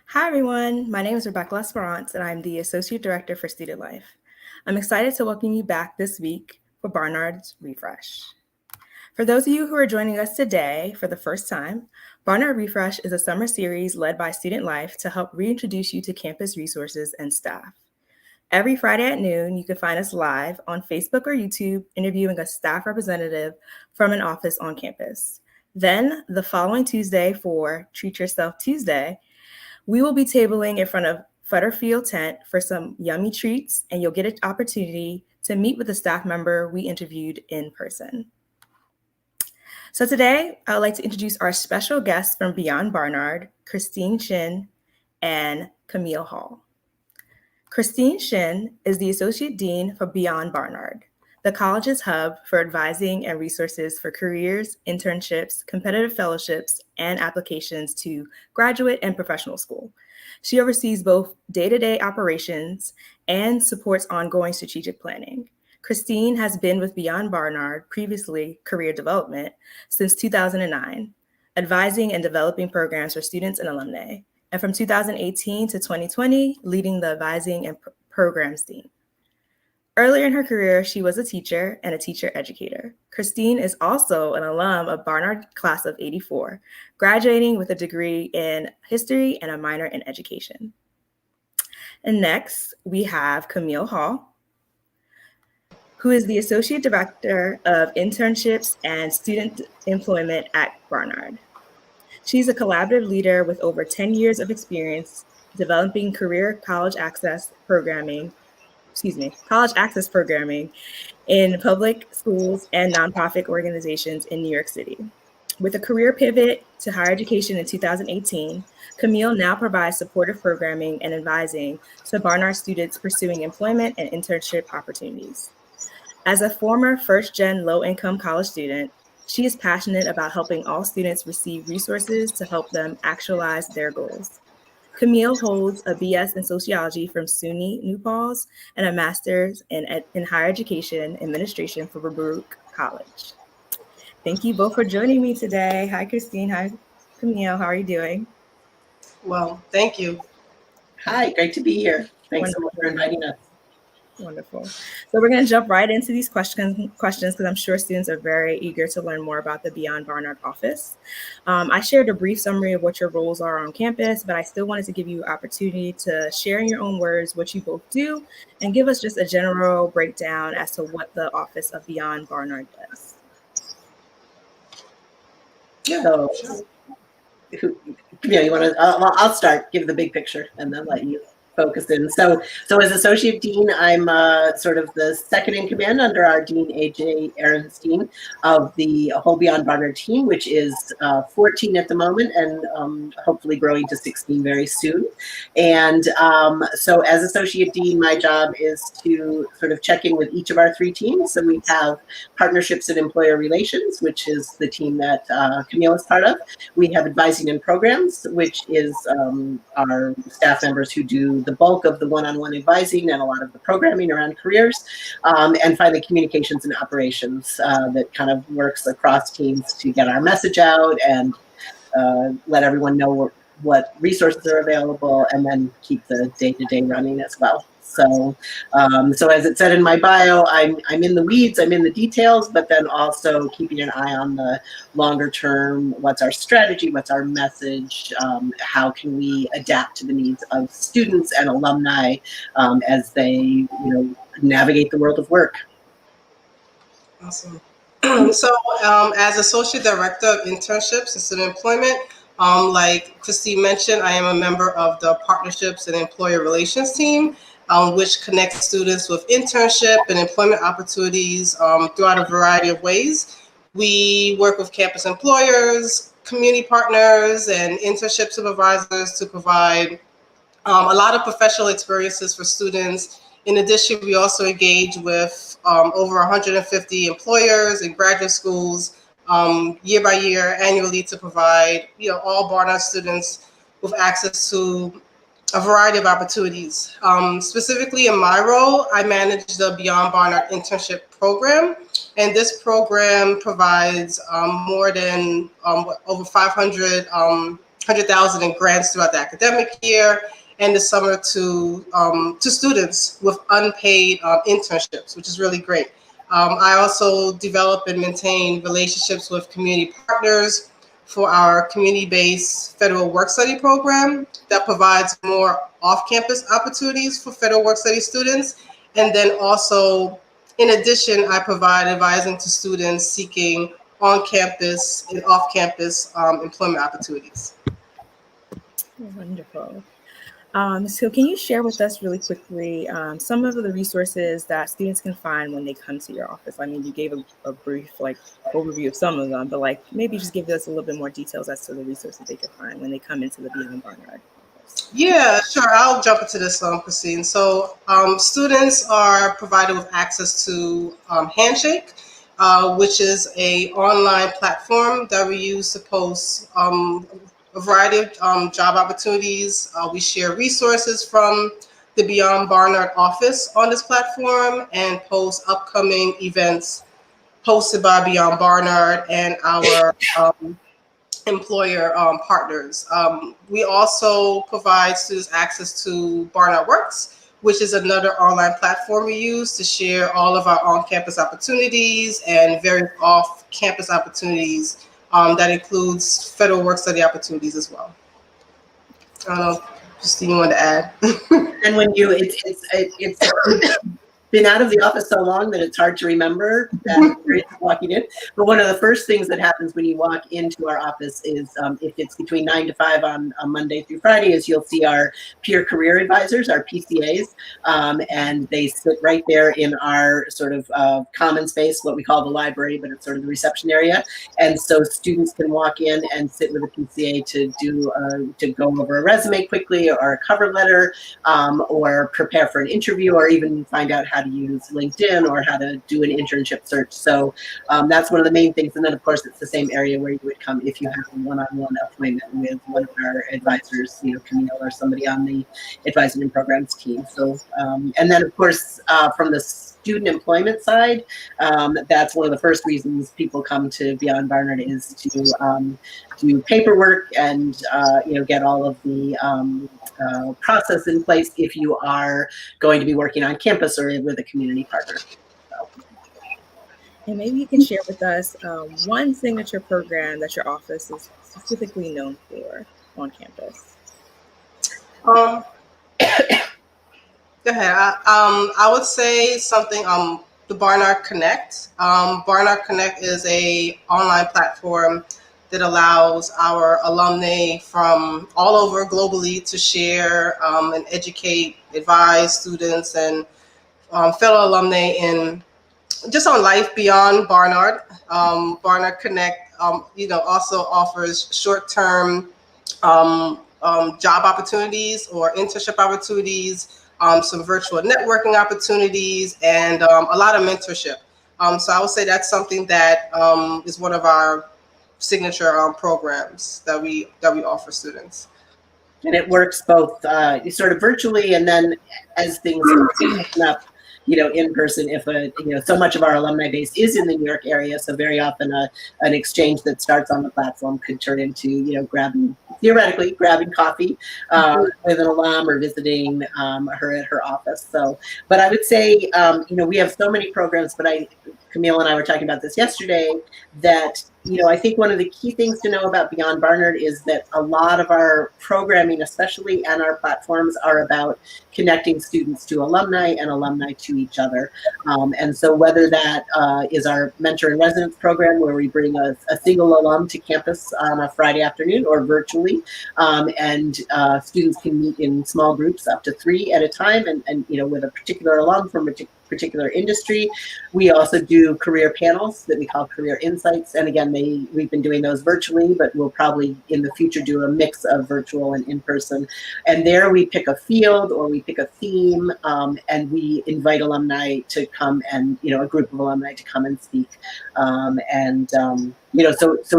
Hi, everyone. My name is Rebecca Lesperance, and I'm the Associate Director for Student Life. I'm excited to welcome you back this week for Barnard's Refresh. For those of you who are joining us today for the first time, Barnard Refresh is a summer series led by Student Life to help reintroduce you to campus resources and staff. Every Friday at noon, you can find us live on Facebook or YouTube interviewing a staff representative from an office on campus. Then, the following Tuesday for Treat Yourself Tuesday, we will be tabling in front of Futterfield Tent for some yummy treats, and you'll get an opportunity to meet with a staff member we interviewed in person. So today, I would like to introduce our special guests from Beyond Barnard, Christine Shin and Camille Hall. Christine Shin is the Associate Dean for Beyond Barnard, the college's hub for advising and resources for careers, internships, competitive fellowships, and applications to graduate and professional school. She oversees both day-to-day operations and supports ongoing strategic planning. Christine has been with Beyond Barnard, previously Career Development, since 2009, advising and developing programs for students and alumni, and from 2018 to 2020, leading the advising and programs team. Earlier in her career, she was a teacher and a teacher educator. Christine is also an alum of Barnard class of '84, graduating with a degree in history and a minor in education. And next, we have Camille Hall, who is the Associate Director of Internships and Student Employment at Barnard. She's a collaborative leader with over 10 years of experience developing college access programming in public schools and nonprofit organizations in New York City. With a career pivot to higher education in 2018, Camille now provides supportive programming and advising to Barnard students pursuing employment and internship opportunities. As a former first-gen low-income college student, she is passionate about helping all students receive resources to help them actualize their goals. Camille holds a BS in sociology from SUNY New Paltz and a master's in higher education administration from Baruch College. Thank you both for joining me today. Hi, Christine. Hi, Camille. How are you doing? Well, thank you. Hi, great to be here. Thanks so much for inviting us. Wonderful. So we're going to jump right into these questions because I'm sure students are very eager to learn more about the Beyond Barnard office. I shared a brief summary of what your roles are on campus, but I still wanted to give you opportunity to share in your own words what you both do and give us just a general breakdown as to what the office of Beyond Barnard does. Yeah. So, you want to? I'll start. Give the big picture, and then let you focus in. So as Associate Dean, I'm sort of the second in command under our Dean, AJ Ehrenstein, of the whole Beyond Barnard team, which is 14 at the moment and hopefully growing to 16 very soon. And so as Associate Dean, my job is to sort of check in with each of our three teams. So we have Partnerships and Employer Relations, which is the team that Camille is part of. We have Advising and Programs, which is our staff members who do the bulk of the one-on-one advising and a lot of the programming around careers. And finally, Communications and Operations that kind of works across teams to get our message out and let everyone know what resources are available and then keep the day-to-day running as well. So as it said in my bio, I'm in the weeds, I'm in the details, but then also keeping an eye on the longer term. What's our strategy? What's our message? How can we adapt to the needs of students and alumni as they navigate the world of work? Awesome. So as Associate Director of Internships and Student Employment, like Christine mentioned, I am a member of the Partnerships and Employer Relations team, which connects students with internship and employment opportunities throughout a variety of ways. We work with campus employers, community partners, and internship supervisors to provide a lot of professional experiences for students. In addition, we also engage with over 150 employers and graduate schools year by year, annually, to provide all Barnard students with access to a variety of opportunities. Specifically in my role, I manage the Beyond Barnard internship program, and this program provides more than over 500 100,000 in grants throughout the academic year, and the summer to students with unpaid internships, which is really great. I also develop and maintain relationships with community partners for our community-based federal work study program that provides more off-campus opportunities for federal work study students. And then also, in addition, I provide advising to students seeking on-campus and off-campus employment opportunities. Wonderful. So can you share with us really quickly some of the resources that students can find when they come to your office? I mean, you gave a brief overview of some of them, but maybe just give us a little bit more details as to the resources they can find when they come into the Beyond Barnard office. Yeah, sure. I'll jump into this, Christine. So students are provided with access to Handshake, which is a online platform that we use to post a variety of job opportunities. We share resources from the Beyond Barnard office on this platform and post upcoming events hosted by Beyond Barnard and our employer partners. We also provide students access to Barnard Works, which is another online platform we use to share all of our on-campus opportunities and various off-campus opportunities. That includes federal work study opportunities as well. I don't know, Christine, you want to add? And when it's been out of the office so long that it's hard to remember that experience walking in. But one of the first things that happens when you walk into our office is, if it's between 9 to 5 on Monday through Friday, is you'll see our peer career advisors, our PCAs, and they sit right there in our sort of common space, what we call the library, but it's sort of the reception area. And so students can walk in and sit with a PCA to go over a resume quickly or a cover letter, or prepare for an interview, or even find out how to use LinkedIn or how to do an internship search. So that's one of the main things. And then, of course, it's the same area where you would come if you have a one-on-one appointment with one of our advisors, Camille or somebody on the advising and programs team. So, and then, of course, from the student employment side, that's one of the first reasons people come to Beyond Barnard is to do paperwork and get all of the process in place if you are going to be working on campus or with a community partner. So. And maybe you can share with us one signature program that your office is specifically known for on campus. Go ahead. I would say something, the Barnard Connect. Barnard Connect is a online platform that allows our alumni from all over globally to share and educate, advise students and fellow alumni in just on life beyond Barnard. Barnard Connect, also offers short-term job opportunities or internship opportunities, some virtual networking opportunities, and a lot of mentorship. So I would say that's something that is one of our signature programs that we offer students. And it works both sort of virtually, and then as things open up, in person, if so much of our alumni base is in the New York area, so very often an exchange that starts on the platform could turn into, theoretically grabbing coffee with an alum or visiting her at her office. So, but I would say, we have so many programs, but Camille and I were talking about this yesterday, that I think one of the key things to know about Beyond Barnard is that a lot of our programming, especially and our platforms, are about connecting students to alumni and alumni to each other. And so whether that is our mentor in residence program, where we bring a single alum to campus on a Friday afternoon or virtually, and students can meet in small groups up to 3 at a time, and with a particular alum from a particular industry. We also do career panels that we call Career Insights. And again, we've been doing those virtually, but we'll probably in the future do a mix of virtual and in-person. And there we pick a field or we pick a theme, and we invite alumni to come and, a group of alumni to come and speak. So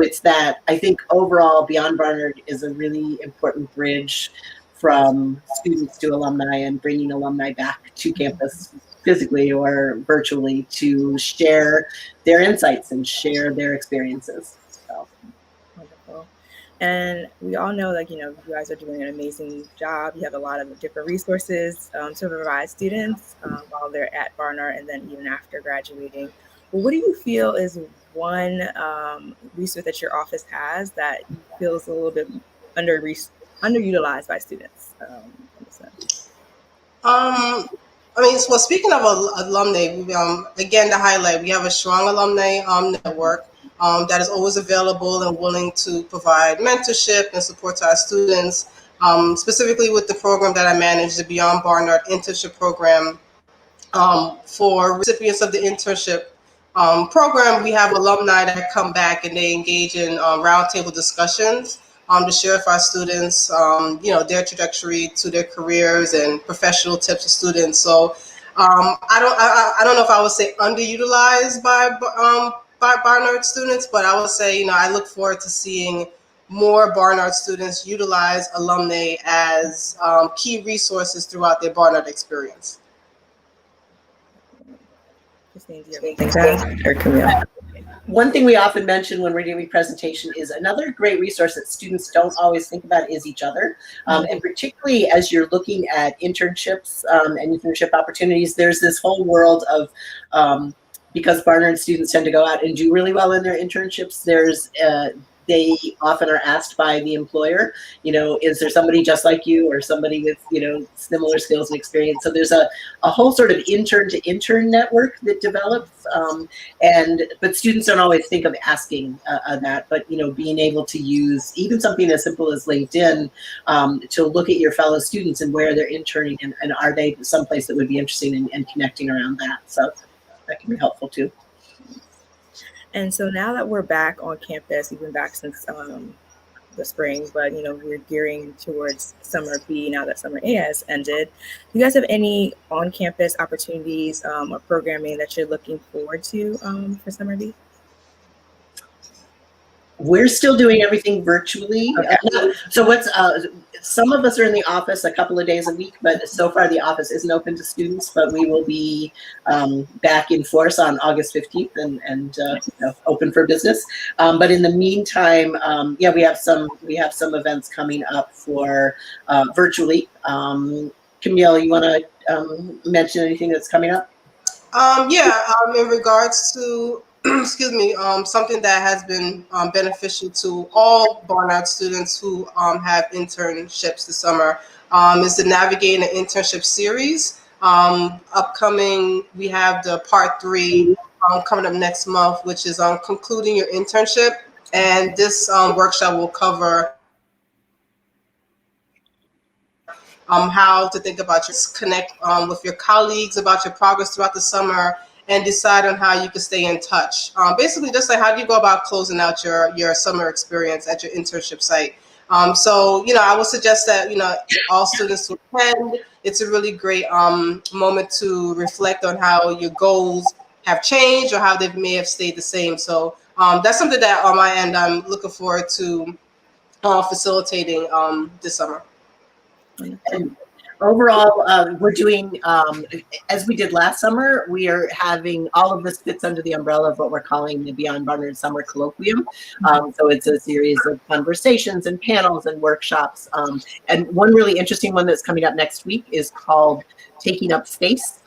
it's that. I think overall Beyond Barnard is a really important bridge from students to alumni and bringing alumni back to campus physically or virtually to share their insights and share their experiences. So. Wonderful. And we all know, like, you guys are doing an amazing job. You have a lot of different resources to provide students while they're at Barnard and then even after graduating. Well, what do you feel is one resource that your office has that you feel is a little bit underutilized by students? In a sense? Well, speaking of alumni, again, to highlight, we have a strong alumni network that is always available and willing to provide mentorship and support to our students. Specifically with the program that I manage, the Beyond Barnard internship program. For recipients of the internship program, we have alumni that come back and they engage in roundtable discussions to share with our students, their trajectory to their careers and professional tips to students. So I don't know if I would say underutilized by Barnard students, but I would say, I look forward to seeing more Barnard students utilize alumni as key resources throughout their Barnard experience. Christine, do you have anything to add? Or Camille? One thing we often mention when we're doing presentation is another great resource that students don't always think about is each other. And particularly as you're looking at internships and internship opportunities, there's this whole world of, because Barnard students tend to go out and do really well in their internships, they often are asked by the employer, is there somebody just like you or somebody with, similar skills and experience? So there's a whole sort of intern to intern network that develops. But students don't always think of asking that, but, being able to use even something as simple as LinkedIn to look at your fellow students and where they're interning and are they someplace that would be interesting and connecting around that. So that can be helpful too. And so now that we're back on campus, we've been back since the spring, but we're gearing towards summer B now that summer A has ended. Do you guys have any on-campus opportunities or programming that you're looking forward to for summer B? We're still doing everything virtually. Okay. So some of us are in the office a couple of days a week, but so far the office isn't open to students, but we will be back in force on August 15th and open for business. But in the meantime, we have some events coming up for virtually. Camille, you want to mention anything that's coming up? In regards to something that has been beneficial to all Barnard students who have internships this summer is the Navigating an Internship series. Upcoming, we have the part 3 coming up next month, which is on concluding your internship. And this workshop will cover how to think about connect with your colleagues about your progress throughout the summer and decide on how you can stay in touch. Basically, just like how do you go about closing out your summer experience at your internship site. I would suggest that, all students who attend, it's a really great moment to reflect on how your goals have changed or how they may have stayed the same. So that's something that on my end, I'm looking forward to facilitating this summer. And overall, we're doing, as we did last summer, we are having all of this fits under the umbrella of what we're calling the Beyond Barnard Summer Colloquium. So it's a series of conversations and panels and workshops. And one really interesting one that's coming up next week is called Taking Up Space.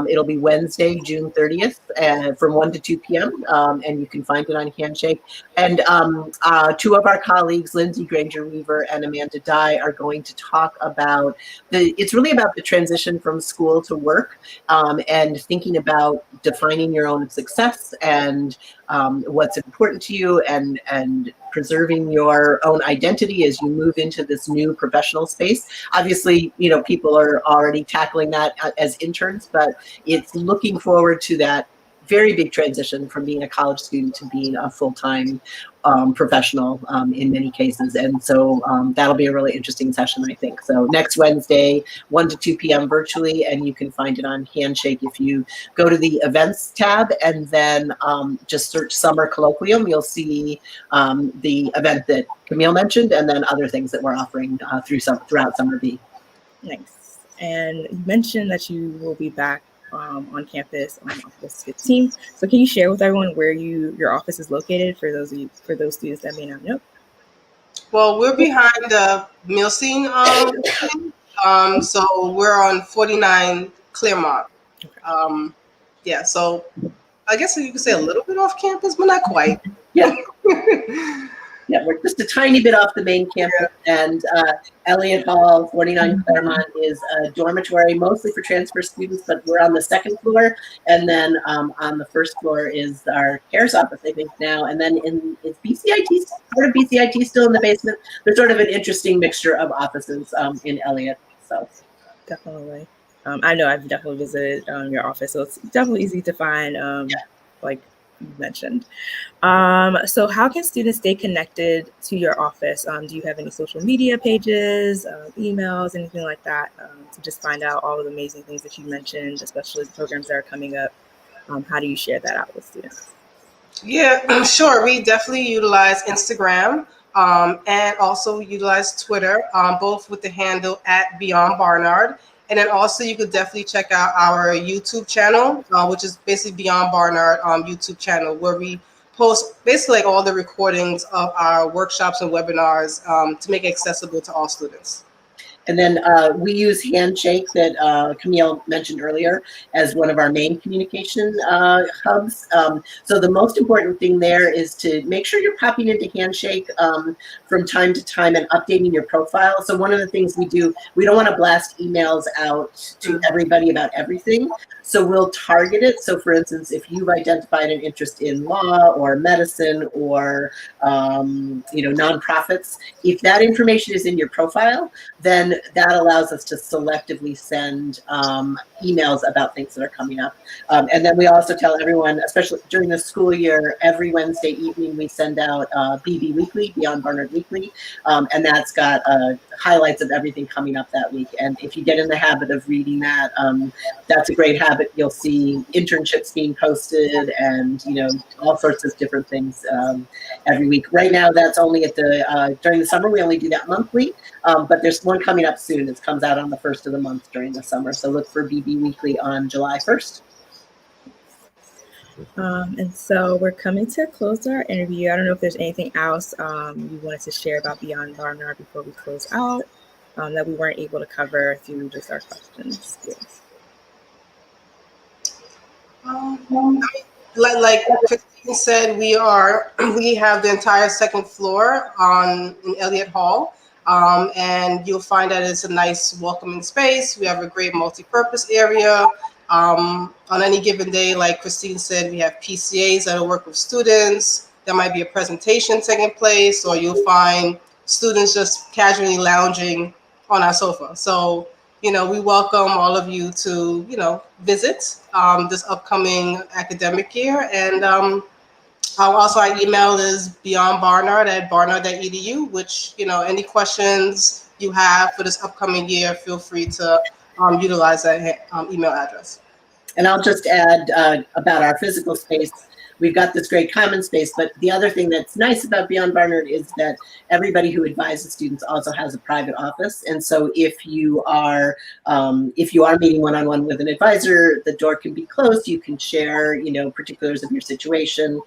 It'll be Wednesday, June 30th from 1 to 2 p.m. And you can find it on Handshake. And 2 of our colleagues, Lindsay Granger-Weaver and Amanda Dye, are going to talk about it's really about the transition from school to work and thinking about defining your own success and what's important to you and preserving your own identity as you move into this new professional space. Obviously, people are already tackling that as interns, but it's looking forward to that very big transition from being a college student to being a full-time professional in many cases. And so that'll be a really interesting session, I think. So next Wednesday, 1 to 2 p.m. virtually, and you can find it on Handshake. If you go to the events tab and then just search Summer Colloquium, you'll see the event that Camille mentioned and then other things that we're offering throughout Summer B. Nice. And you mentioned that you will be back on campus on August 15th. So can you share with everyone where your office is located for those students that may not know? Well, we're behind the meal scene. So we're on 49 Claremont. Um, yeah, so I guess you could say a little bit off campus, but not quite. Yeah. Yeah, we're just a tiny bit off the main campus, and Elliott Hall, 49 Claremont, is a dormitory mostly for transfer students, but we're on the second floor, and then on the first floor is our CARES office, I think now, and then is BCIT, part of BCIT still in the basement? There's sort of an interesting mixture of offices in Elliott, so. Definitely. I know I've definitely visited your office, so it's definitely easy to find, like you mentioned. So how can students stay connected to your office? Do you have any social media pages, emails, anything like that, to just find out all of the amazing things that you mentioned, especially the programs that are coming up? How do you share that out with students? Yeah, sure. We definitely utilize Instagram and also utilize Twitter, both with the handle at Beyond Barnard. And then also you could definitely check out our YouTube channel, which is basically Beyond Barnard YouTube channel, where we post basically like all the recordings of our workshops and webinars to make it accessible to all students. And then we use Handshake that Camille mentioned earlier as one of our main communication hubs. So the most important thing there is to make sure you're popping into Handshake from time to time and updating your profile. So one of the things we do, we don't want to blast emails out to everybody about everything. So we'll target it. So for instance, if you've identified an interest in law or medicine or nonprofits, if that information is in your profile, then that allows us to selectively send emails about things that are coming up. And then we also tell everyone, especially during the school year, every Wednesday evening we send out BB Weekly, Beyond Barnard Weekly, and that's got highlights of everything coming up that week. And if you get in the habit of reading that, that's a great habit. You'll see internships being posted and all sorts of different things every week. Right now, that's only at during the summer. We only do that monthly, but there's one coming up soon. It comes out on the first of the month during the summer. So look for BB Weekly on July 1st. And so we're coming to close our interview. I don't know if there's anything else you wanted to share about Beyond Barnard before we close out that we weren't able to cover through just our questions. Yes. Like Christine said, we have the entire second floor in Elliott Hall. And you'll find that it's a nice welcoming space. We have a great multi-purpose area. On any given day, like Christine said, we have PCAs that'll work with students. There might be a presentation taking place, or you'll find students just casually lounging on our sofa. So, we welcome all of you to, visit this upcoming academic year. And also, our email is beyondbarnard@barnard.edu, which, any questions you have for this upcoming year, feel free to utilize that email address. And I'll just add about our physical space. We've got this great common space, but the other thing that's nice about Beyond Barnard is that everybody who advises students also has a private office. And so if you are meeting one-on-one with an advisor, the door can be closed. You can share, particulars of your situation.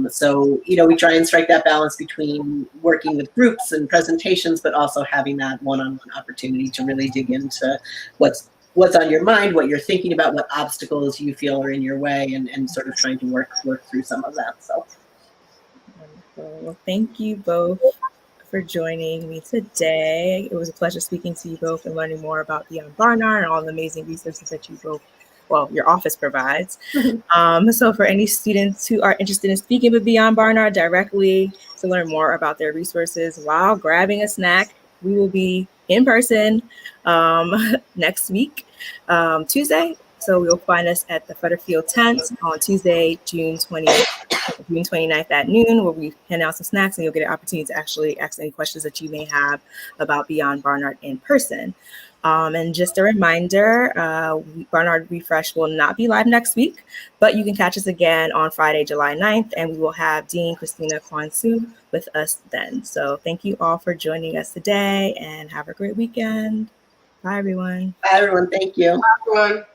So we try and strike that balance between working with groups and presentations, but also having that one-on-one opportunity to really dig into what's on your mind, what you're thinking about, what obstacles you feel are in your way, and sort of trying to work through some of that. So, wonderful. Well, thank you both for joining me today. It was a pleasure speaking to you both and learning more about Beyond Barnard and all the amazing resources that your office provides. So for any students who are interested in speaking with Beyond Barnard directly to learn more about their resources while grabbing a snack, we will be in person next week, Tuesday. So you'll find us at the Futterfield tent on Tuesday, June 29th at noon, where we hand out some snacks and you'll get an opportunity to actually ask any questions that you may have about Beyond Barnard in person. And just a reminder, Barnard Refresh will not be live next week, but you can catch us again on Friday, July 9th, and we will have Dean Christina Kwansu with us then. So thank you all for joining us today and have a great weekend. Bye, everyone. Bye, everyone. Thank you. Bye, everyone.